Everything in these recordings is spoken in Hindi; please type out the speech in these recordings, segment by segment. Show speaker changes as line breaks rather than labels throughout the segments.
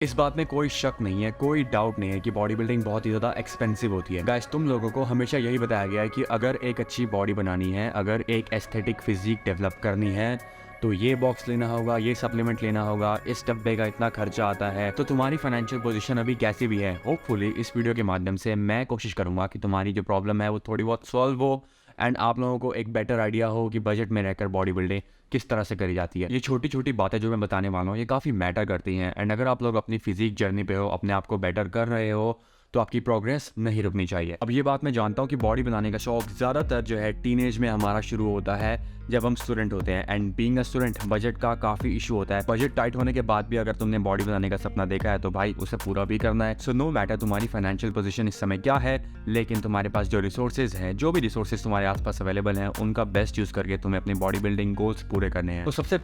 इस बात में कोई शक नहीं है, कोई डाउट नहीं है कि बॉडी बिल्डिंग बहुत ही ज़्यादा एक्सपेंसिव होती है। गाइस, तुम लोगों को हमेशा यही बताया गया है कि अगर एक अच्छी बॉडी बनानी है, अगर एक एस्थेटिक फिजिक डेवलप करनी है, तो ये बॉक्स लेना होगा, ये सप्लीमेंट लेना होगा, इस डब्बे का इतना खर्चा आता है। तो तुम्हारी फाइनेंशियल पोजीशन अभी कैसी भी है, होपफुली इस वीडियो के माध्यम से मैं कोशिश करूंगा कि तुम्हारी जो प्रॉब्लम है वो थोड़ी बहुत सॉल्व हो एंड आप लोगों को एक बेटर आइडिया हो कि बजट में रहकर बॉडी बिल्डिंग किस तरह से करी जाती है। ये छोटी छोटी बातें जो मैं बताने वाला हूँ ये काफ़ी मैटर करती हैं एंड अगर आप लोग अपनी फिजिक जर्नी पे हो, अपने आप को बेटर कर रहे हो, तो आपकी प्रोग्रेस नहीं रुकनी चाहिए। अब ये बात मैं जानता हूँ कि बॉडी बनाने का शौक ज़्यादातर जो है टीनेज में हमारा शुरू होता है जब हम स्टूडेंट होते हैं and being a student budget का काफ़ी इशू होता है। बजट टाइट होने के बाद भी अगर तुमने बॉडी बनाने का सपना देखा है तो भाई उसे पूरा भी करना है। सो नो मैटर तुम्हारी फाइनेंशियल पोजीशन इस समय क्या है, लेकिन तुम्हारे पास जो रिसोर्सेज हैं, जो भी रिसोर्सेज तुम्हारे आसपास अवेलेबल हैं, उनका बेस्ट यूज़ करके तुम्हें अपनी बॉडी बिल्डिंग गोल्स पूरे करने हैं। तो सबसे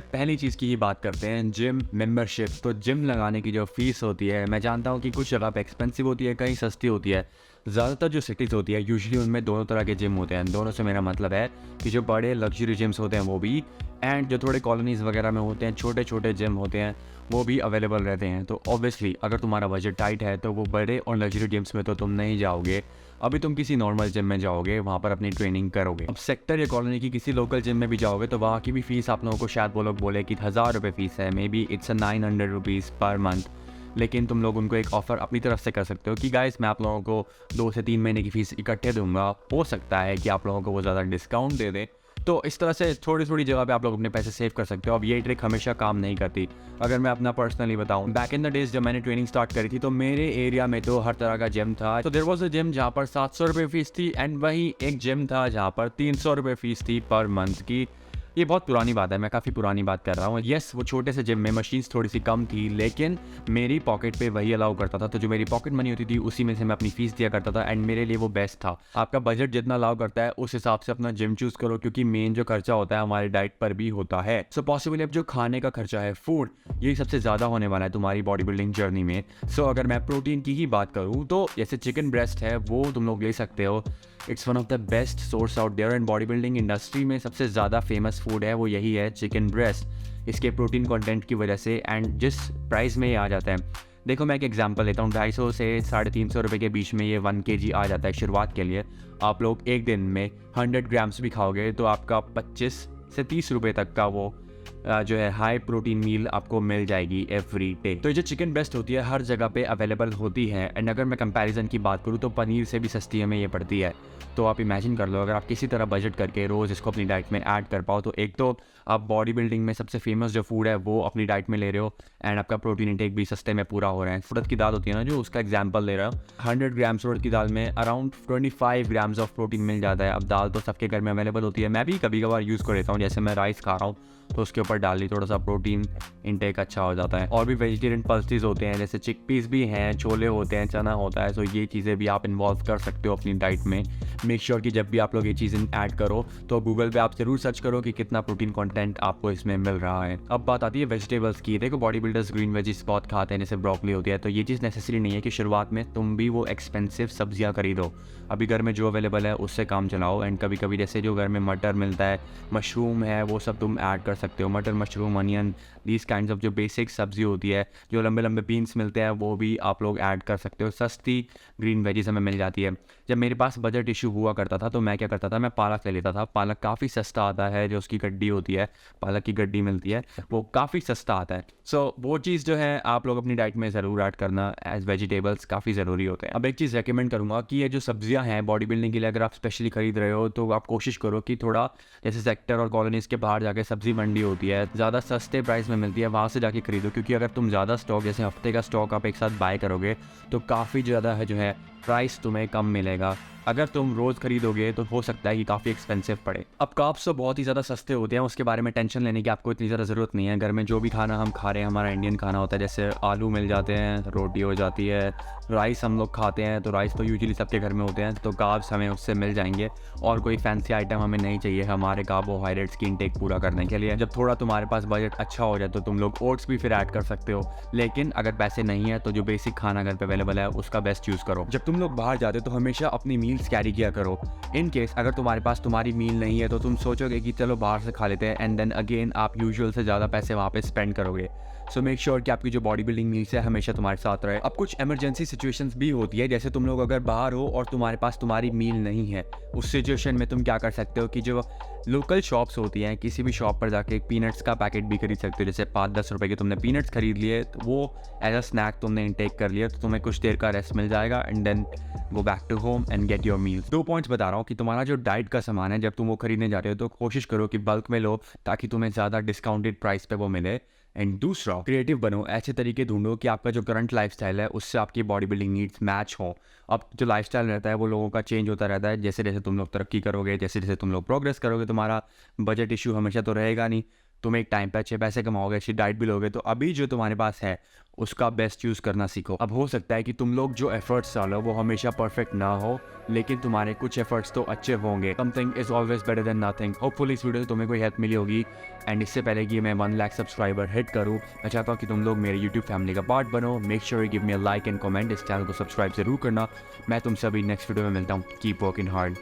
पहली चीज़ की ही बात करते हैं, जिम मेंबरशिप। तो जिम लगाने की जो फीस होती है, मैं जानता हूँ कि कुछ जगह पे एक्सपेंसिव होती है, कहीं सस्ती होती है। ज़्यादातर जो सिटीज़ होती है यूजुअली उनमें दोनों तरह के जिम होते हैं। दोनों से मेरा मतलब है कि जो बड़े लग्जरी जिम्स होते हैं वो भी, एंड जो थोड़े कॉलोनीज़ वगैरह में होते हैं छोटे छोटे जिम होते हैं वो भी अवेलेबल रहते हैं। तो ऑब्वियसली अगर तुम्हारा बजट टाइट है तो वो बड़े और लग्जरी जिम्स में तो तुम नहीं जाओगे, अभी तुम किसी नॉर्मल जिम में जाओगे, वहाँ पर अपनी ट्रेनिंग करोगे। अब सेक्टर या कॉलोनी की किसी लोकल जिम में भी जाओगे तो वहाँ की भी फीस आप लोगों को शायद वो लोग बोले कि 1000 रुपये फ़ीस है, may be it's 900 rupees per month. लेकिन तुम लोग उनको एक ऑफ़र अपनी तरफ से कर सकते हो कि गाइस मैं आप लोगों को 2 से 3 महीने की फ़ीस इकट्ठे दूंगा, हो सकता है कि आप लोगों को वो ज़्यादा डिस्काउंट दे दें। तो इस तरह से थोड़ी थोड़ी जगह पे आप लोग अपने पैसे सेव कर सकते हो। अब ये ट्रिक हमेशा काम नहीं करती। अगर मैं अपना पर्सनली बताऊं, बैक इन द डेज जब मैंने ट्रेनिंग स्टार्ट करी थी तो मेरे एरिया में तो हर तरह का जिम था। तो देयर वाज अ जिम जहाँ पर 700 रुपये फ़ीस थी एंड वहीं एक जिम था जहाँ पर 300 रुपये फ़ीस थी पर मंथ की। ये बहुत पुरानी बात है, मैं काफ़ी पुरानी बात कर रहा हूँ। येस, वो छोटे से जिम में मशीन्स थोड़ी सी कम थी, लेकिन मेरी पॉकेट पे वही अलाउ करता था। तो जो मेरी पॉकेट मनी होती थी उसी में से मैं अपनी फ़ीस दिया करता था एंड मेरे लिए वो बेस्ट था। आपका बजट जितना अलाउ करता है उस हिसाब से अपना जिम चूज़ करो, क्योंकि मेन जो खर्चा होता है हमारे डाइट पर भी होता है। सो पॉसिबली अब जो खाने का खर्चा है, फूड, यही सबसे ज़्यादा होने वाला है तुम्हारी बॉडी बिल्डिंग जर्नी में। सो अगर मैं प्रोटीन की ही बात करूँ तो जैसे चिकन ब्रेस्ट है वो तुम लोग ले सकते हो। It's one of the best source out there and body building industry में सबसे ज़्यादा फेमस फूड है वो यही है, चिकन ब्रेस्ट। इसके प्रोटीन कंटेंट की वजह से एंड जिस प्राइस में ये आ जाता है, देखो मैं एक एग्जांपल लेता हूँ, 250 से 350 रुपये के बीच में ये 1 kg आ जाता है शुरुआत के लिए। आप लोग एक दिन में 100 ग्राम्स भी खाओगे तो आपका 25 से 30 रुपये तक का वो जो है हाई प्रोटीन मील आपको मिल जाएगी एवरी डे। तो ये जो चिकन ब्रेस्ट होती है हर जगह पे अवेलेबल होती है एंड अगर मैं कंपैरिजन की बात करूँ तो पनीर से भी सस्ती हमें ये पड़ती है। तो आप इमेजिन कर लो अगर आप किसी तरह बजट करके रोज़ इसको अपनी डाइट में ऐड कर पाओ तो एक तो आप बॉडी बिल्डिंग में सबसे फेमस जो फूड है वो अपनी डाइट में ले रहे हो एंड आपका प्रोटीन इंटेक भी सस्ते में पूरा हो रहा है। उड़द की दाल होती है ना, जो उसका एग्जाम्पल ले रहा हूँ, 100 ग्राम्स उड़द की दाल में अराउंड 25 ग्राम्स ऑफ प्रोटीन मिल जाता है। अब दाल तो सबके घर में अवेलेबल होती है, मैं भी कभी कभार यूज़ कर लेता हूँ, जैसे मैं राइस खा रहा हूँ तो उसके ऊपर डाल ली, थोड़ा सा प्रोटीन इंटेक अच्छा हो जाता है। और भी वेजिटेरियन पल्सेस होते हैं, जैसे चिकपीस भी हैं, छोले होते हैं, चना होता है। सो ये चीज़ें भी आप इन्वॉल्व कर सकते हो अपनी डाइट में। मेक श्योर कि जब भी आप लोग ये चीज़ें ऐड करो तो गूगल पे आप ज़रूर सर्च करो कि कितना प्रोटीन कंटेंट आपको इसमें मिल रहा है। अब बात आती है वेजिटेबल्स की। देखो बॉडी बिल्डर्स ग्रीन वेजिस बहुत खाते हैं, जैसे ब्रोकली होती है, तो ये चीज़ नेसेसरी नहीं है कि शुरुआत में तुम भी वो एक्सपेंसिव सब्जियाँ खरीदो। अभी घर में जो अवेलेबल है उससे काम चलाओ एंड कभी कभी जैसे जो घर में मटर मिलता है, मशरूम है, वो सब तुम ऐड कर सकते हो। मटर, mushroom, onion, these kinds of जो बेसिक सब्जी होती है, जो लंबे लंबे बीन्स मिलते हैं वो भी आप लोग ऐड कर सकते हो। सस्ती ग्रीन वेजीज हमें मिल जाती है। जब मेरे पास बजट इशू हुआ करता था तो मैं क्या करता था, मैं पालक ले लेता था। पालक काफ़ी सस्ता आता है, जो उसकी गड्डी होती है, पालक की गड्डी मिलती है, वो काफ़ी सस्ता आता है। सो वो चीज़ जो है आप लोग अपनी डाइट में ज़रूर ऐड करना, एज वेजिटेबल्स काफ़ी ज़रूरी होते हैं। अब एक चीज़ रेकमेंड करूँगा कि ये जो सब्जियां हैं बॉडी बिल्डिंग के लिए अगर आप स्पेशली खरीद रहे हो तो आप कोशिश करो कि थोड़ा जैसे सेक्टर और कॉलोनीज़ के बाहर जाके सब्जी मंडी होती है, ज़्यादा सस्ते प्राइस में मिलती है, वहाँ से जाके खरीदो। क्योंकि अगर तुम ज़्यादा स्टॉक, जैसे हफ्ते का स्टॉक आप एक साथ बाय करोगे तो काफ़ी ज़्यादा है जो है प्राइस तुम्हें कम मिलेगा। अगर तुम रोज़ खरीदोगे तो हो सकता है कि काफ़ी एक्सपेंसिव पड़े। अब कार्ब्स तो बहुत ही ज़्यादा सस्ते होते हैं, उसके बारे में टेंशन लेने की आपको इतनी ज़्यादा ज़रूरत नहीं है। घर में जो भी खाना हम खा रहे हैं हमारा इंडियन खाना होता है, जैसे आलू मिल जाते हैं, रोटी हो जाती है, राइस हम लोग खाते हैं, तो राइस तो यूजुअली सबके घर में होते हैं, तो कार्ब्स हमें उससे मिल जाएंगे और कोई फैंसी आइटम हमें नहीं चाहिए हमारे कार्बोहाइड्रेट्स की इंटेक पूरा करने के लिए। जब थोड़ा तुम्हारे पास बजट अच्छा हो जाए तो तुम लोग ओट्स भी फिर ऐड कर सकते हो, लेकिन अगर पैसे नहीं है तो जो बेसिक खाना घर पे अवेलेबल है उसका बेस्ट यूज़ करो। जब तुम लोग बाहर जाते हो तो हमेशा अपनी मील मील्स कैरी किया करो। इन केस अगर तुम्हारे पास तुम्हारी मील नहीं है तो तुम सोचोगे कि चलो बाहर से खा लेते हैं, एंड देन अगेन आप यूजुअल से ज़्यादा पैसे वहाँ पे स्पेंड करोगे। सो मेक श्योर कि आपकी जो बॉडी बिल्डिंग मील्स है हमेशा तुम्हारे साथ रहे। अब कुछ इमरजेंसी सिचुएशंस भी होती है, जैसे तुम लोग अगर बाहर हो और तुम्हारे पास तुम्हारी मील नहीं है, उस सिचुएशन में तुम क्या कर सकते हो कि जो लोकल शॉप्स होती हैं, किसी भी शॉप पर जाके पीनट्स का पैकेट भी खरीद सकते हो। जैसे 5-10 रुपए के तुमने पीनट्स खरीद लिए, तो वो एज अ स्नैक तुमने इनटेक कर लिया, तो तुम्हें कुछ देर का रेस्ट मिल जाएगा, and then go back to home and get your meals. 2 points बता रहा हूँ कि तुम्हारा जो डाइट का सामान है, जब तुम वो खरीदने जा रहे हो तो कोशिश करो कि बल्क में लो, ताकि तुम्हें ज़्यादा डिस्काउंटेड प्राइस पे वो मिले। एंड दूसरा, क्रिएटिव बनो, ऐसे तरीके ढूंढो कि आपका जो करंट लाइफस्टाइल है उससे आपकी बॉडी बिल्डिंग नीड्स मैच हो। अब जो लाइफस्टाइल रहता है वो लोगों का चेंज होता रहता है, जैसे जैसे तुम लोग तरक्की करोगे, जैसे जैसे तुम लोग प्रोग्रेस करोगे, तुम्हारा बजट इशू हमेशा तो रहेगा नहीं, तुम एक टाइम पे अच्छे पैसे कमाओगे, अच्छी डाइट भी लोगे, तो अभी जो तुम्हारे पास है उसका बेस्ट यूज़ करना सीखो। अब हो सकता है कि तुम लोग जो एफर्ट्स डालो वो हमेशा परफेक्ट ना हो, लेकिन तुम्हारे कुछ एफर्ट्स तो अच्छे होंगे। Something is always better than nothing. Hopefully इस वीडियो से तुम्हें कोई हेल्प मिली होगी। एंड इससे पहले कि मैं 1 लाख सब्सक्राइबर हिट करूँ, मैं चाहता हूँ कि तुम लोग मेरे यूट्यूब फैमिली का पार्ट बनो। Make sure you give me a like and comment, इस चैनल को सब्सक्राइब जरूर करना। मैं तुम सभी नेक्स्ट वीडियो में मिलता हूँ। Keep working hard.